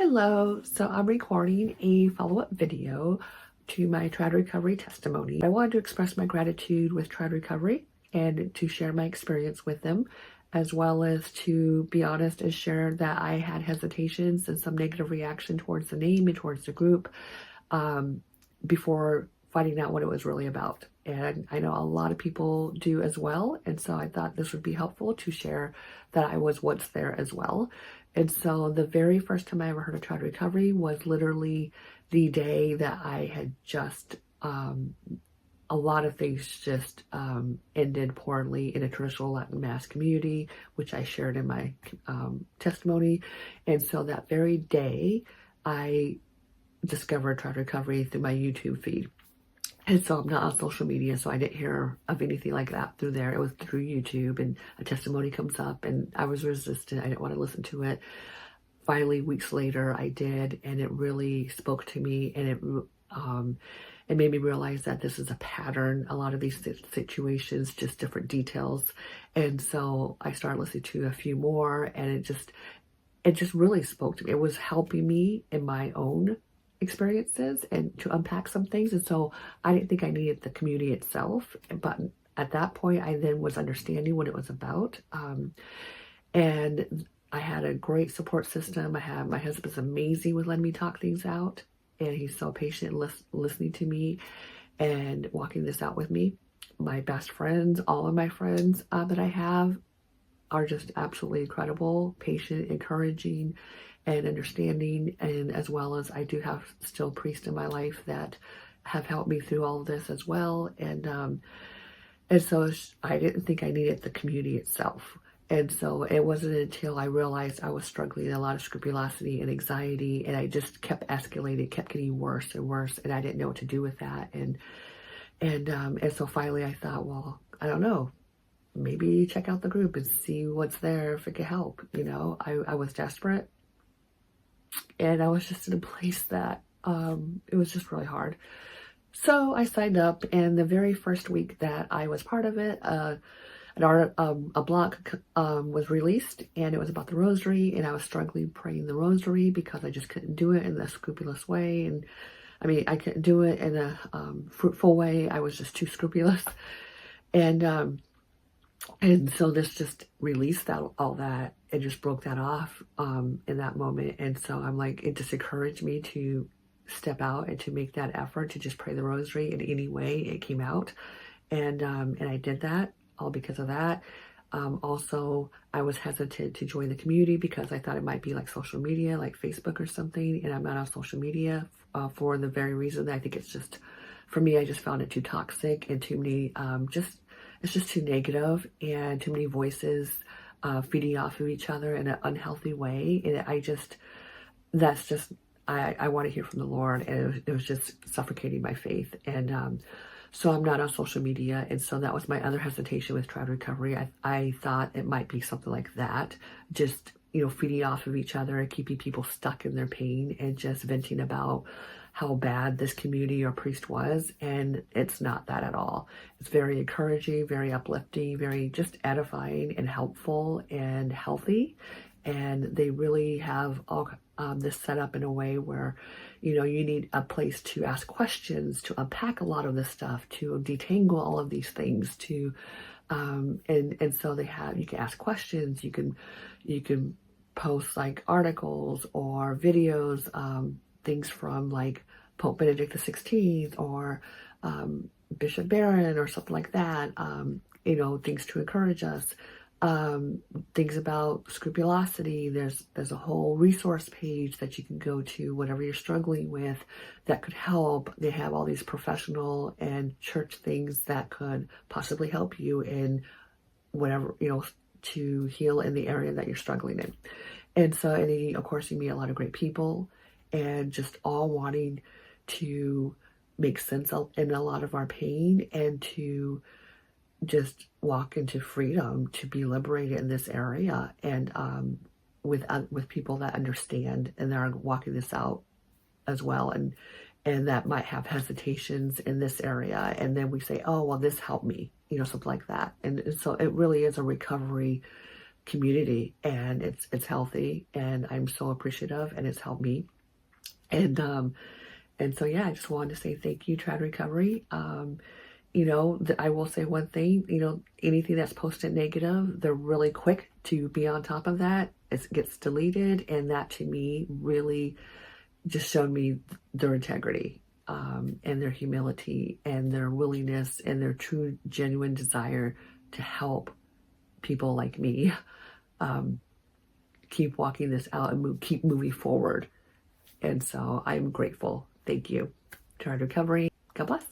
Hello, so I'm recording a follow-up video to my Tried Recovery testimony. I wanted to express my gratitude with Tried Recovery and to share my experience with them, as well as to be honest and share that I had hesitations and some negative reaction towards the name and towards the group before finding out what it was really about. And I know a lot of people do as well, and so I thought this would be helpful to share that I was once there as well. And so the very first time I ever heard of Tried Recovery was literally the day that I had just, a lot of things just ended poorly in a traditional Latin Mass community, which I shared in my testimony. And so that very day, I discovered Tried Recovery through my YouTube feed. And so I'm not on social media, so I didn't hear of anything like that through there. It was through YouTube, and a testimony comes up, and I was resistant. I didn't want to listen to it. Finally, weeks later, I did, and it really spoke to me, and it made me realize that this is a pattern. A lot of these situations, just different details. And so I started listening to a few more, and it just really spoke to me. It was helping me in my own experiences and to unpack some things. And so I didn't think I needed the community itself, but at that point I then was understanding what it was about. And I had a great support system. My husband's amazing with letting me talk things out, and he's so patient listening to me and walking this out with me. My best friends, all of my friends that I have are just absolutely incredible, patient, encouraging, and understanding. And as well as I do have still priests in my life that have helped me through all of this as well. And so I didn't think I needed the community itself. And so it wasn't until I realized I was struggling with a lot of scrupulosity and anxiety, and I just kept escalating, kept getting worse and worse, and I didn't know what to do with that. And so finally I thought, well, I don't know, maybe check out the group and see what's there if it could help. I was desperate, and I was just in a place that it was just really hard. So I signed up, and the very first week that I was part of it, a blog was released, and it was about the rosary, and I was struggling praying the rosary because I just couldn't do it in a scrupulous way. And I mean, I couldn't do it in a fruitful way. I was just too scrupulous. And so this just released all that and just broke that off in that moment. And so I'm like, it just encouraged me to step out and to make that effort to just pray the rosary in any way it came out. And I did that all because of that. Also, I was hesitant to join the community because I thought it might be like social media, like Facebook or something. And I'm not on social media for the very reason that I think it's just, for me, I just found it too toxic and too many, it's just too negative and too many voices feeding off of each other in an unhealthy way. And I want to hear from the Lord, and it was just suffocating my faith. And so I'm not on social media. And so that was my other hesitation with Tried Recovery. I thought it might be something like that, just, feeding off of each other and keeping people stuck in their pain and just venting about how bad this community or priest was. And it's not that at all. It's very encouraging, very uplifting, very just edifying and helpful and healthy. And they really have all this set up in a way where, you need a place to ask questions, to unpack a lot of this stuff, to detangle all of these things, and so you can ask questions, you can post like articles or videos, things from like Pope Benedict XVI or Bishop Barron or something like that, things to encourage us, things about scrupulosity. There's a whole resource page that you can go to, whatever you're struggling with, that could help. They have all these professional and church things that could possibly help you in whatever, to heal in the area that you're struggling in. And so, of course, you meet a lot of great people, and just all wanting to make sense in a lot of our pain and to just walk into freedom, to be liberated in this area, and with people that understand and they're walking this out as well, and that might have hesitations in this area, and then we say, oh well, this helped me, something like that. And so it really is a recovery community, and it's healthy, and I'm so appreciative, and it's helped me. And so yeah, I just wanted to say thank you, Trad Recovery. I will say one thing, anything that's posted negative, they're really quick to be on top of that. It gets deleted, and that to me really just showed me their integrity, and their humility and their willingness and their true, genuine desire to help people like me keep walking this out and keep moving forward. And so I'm grateful. Thank you. Trad Recovery. God bless.